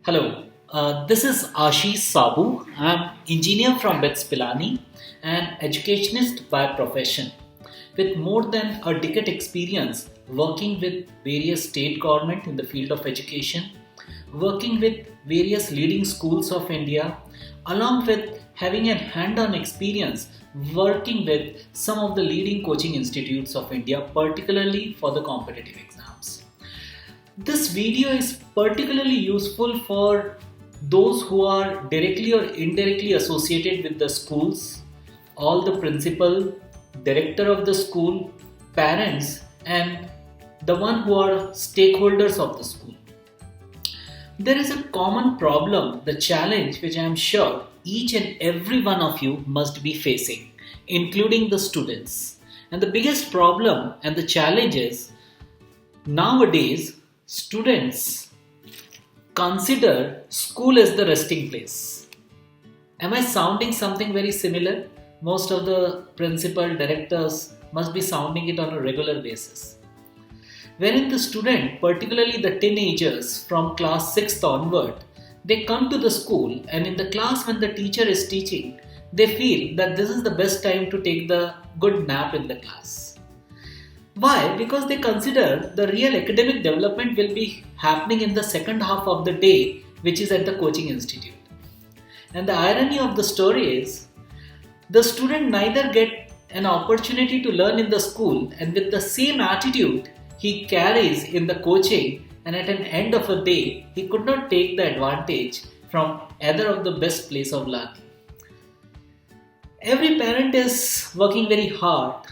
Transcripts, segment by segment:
Hello, this is Ashish Saboo. I'm engineer from BITS Pilani and educationist by profession. With more than a decade experience working with various state government in the field of education, working with various leading schools of India, along with having a hand-on experience working with some of the leading coaching institutes of India, particularly for the competitive exams. This video is particularly useful for those who are directly or indirectly associated with the schools, all the principal, director of the school, parents, and the one who are stakeholders of the school. There is a common problem, the challenge which I am sure each and every one of you must be facing, including the students. And the biggest problem and the challenge is nowadays students consider school as the resting place. Am I sounding something very similar? Most of the principal directors must be sounding it on a regular basis. Wherein the student, particularly the teenagers from class 6th onward, they come to the school and in the class when the teacher is teaching, they feel that this is the best time to take the good nap in the class. Why? Because they consider the real academic development will be happening in the second half of the day, which is at the coaching institute. And the irony of the story is, the student neither get an opportunity to learn in the school and with the same attitude he carries in the coaching, and at an end of a day, he could not take the advantage from either of the best place of learning. Every parent is working very hard,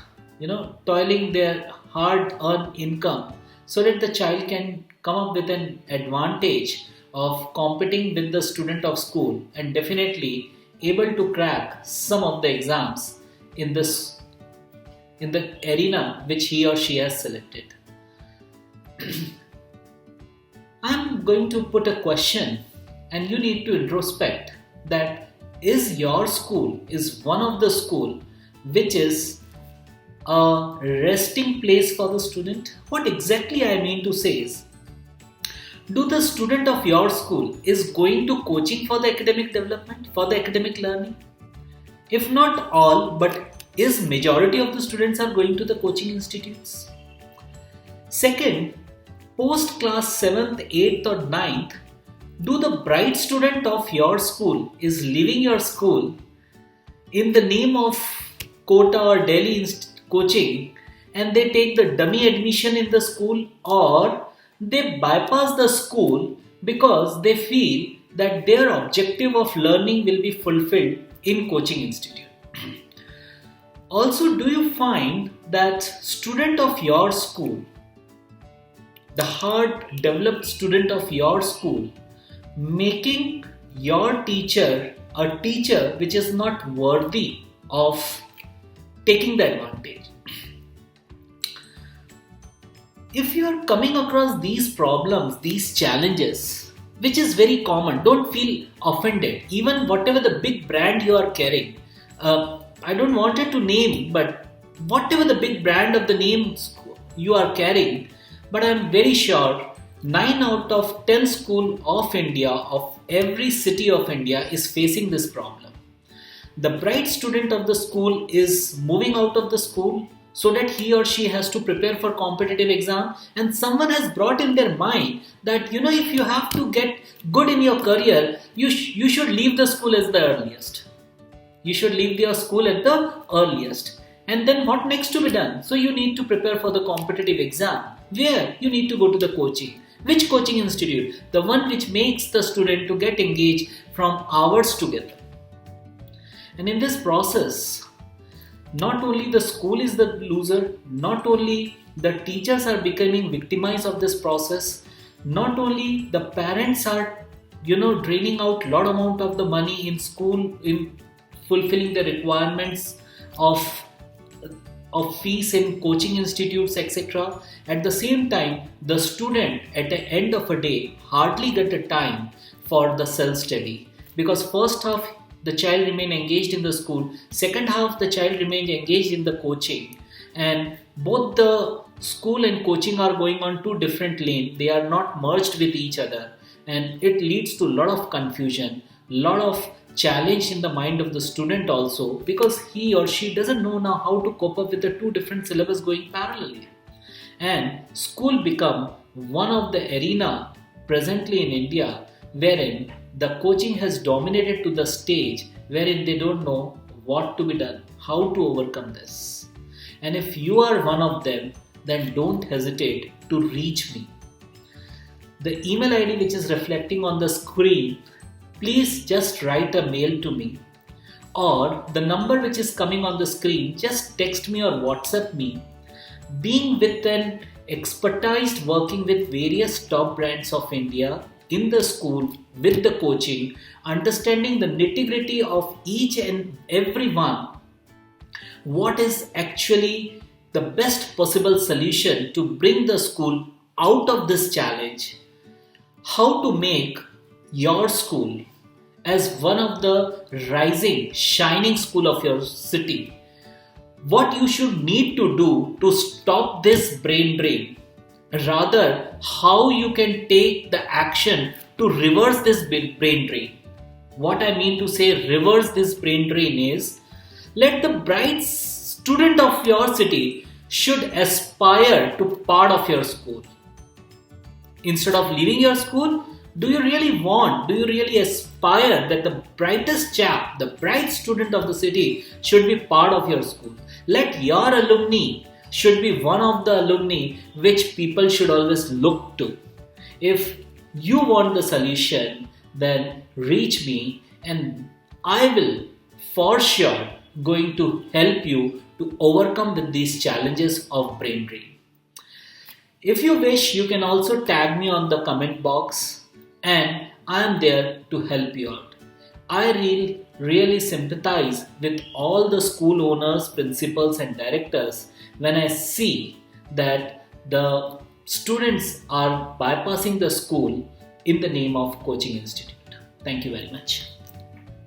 toiling their hard-earned income so that the child can come up with an advantage of competing with the student of school and definitely able to crack some of the exams in the arena which he or she has selected. I'm going to put a question and you need to introspect that is your school is one of the school which is a resting place for the student? What exactly I mean to say is, do the student of your school is going to coaching for the academic development, for the academic learning? If not all, but is majority of the students are going to the coaching institutes? Second, post class 7th, 8th or 9th, do the bright student of your school is leaving your school in the name of quota or daily coaching and they take the dummy admission in the school, or they bypass the school because they feel that their objective of learning will be fulfilled in coaching institute? Also, do you find that student of your school, the hard developed student of your school, making your teacher a teacher which is not worthy of taking the advantage? If you are coming across these problems, these challenges, which is very common, don't feel offended. Even whatever the big brand you are carrying, I don't want it to name, but whatever the big brand of the names you are carrying, but I am very sure 9 out of 10 schools of India, of every city of India is facing this problem. The bright student of the school is moving out of the school so that he or she has to prepare for competitive exam, and someone has brought in their mind that if you have to get good in your career, you should leave the school as the earliest. You should leave your school at the earliest. And then what next to be done? So you need to prepare for the competitive exam. Where? You need to go to the coaching. Which coaching institute? The one which makes the student to get engaged from hours together. And in this process, not only the school is the loser, not only the teachers are becoming victimized of this process, not only the parents are draining out lot amount of the money in school in fulfilling the requirements of fees in coaching institutes, etc. At the same time, the student at the end of a day hardly get a time for the self-study, because first half the child remain engaged in the school, second half the child remains engaged in the coaching, and both the school and coaching are going on two different lanes. They are not merged with each other, and it leads to a lot of confusion, lot of challenge in the mind of the student also, because he or she doesn't know now how to cope up with the two different syllabus going parallelly. And school become one of the arena presently in India wherein the coaching has dominated to the stage wherein they don't know what to be done, how to overcome this. And if you are one of them, then don't hesitate to reach me. The email ID which is reflecting on the screen, please just write a mail to me, or the number which is coming on the screen, just text me or WhatsApp me. Being with an expertise working with various top brands of India in the school with the coaching, understanding the nitty-gritty of each and every one, what is actually the best possible solution to bring the school out of this challenge, how to make your school as one of the rising, shining school of your city, what you should need to do to stop this brain drain, rather how you can take the action to reverse this brain drain. What I mean to say reverse this brain drain is, let the bright student of your city should aspire to part of your school. Instead of leaving your school, do you really aspire that the brightest chap, the bright student of the city should be part of your school? Let your alumni should be one of the alumni which people should always look to. If you want the solution, then reach me and I will for sure going to help you to overcome with these challenges of brain drain. If you wish, you can also tag me on the comment box and I am there to help you out. I really sympathize with all the school owners, principals and directors when I see that the students are bypassing the school in the name of coaching institute. Thank you very much.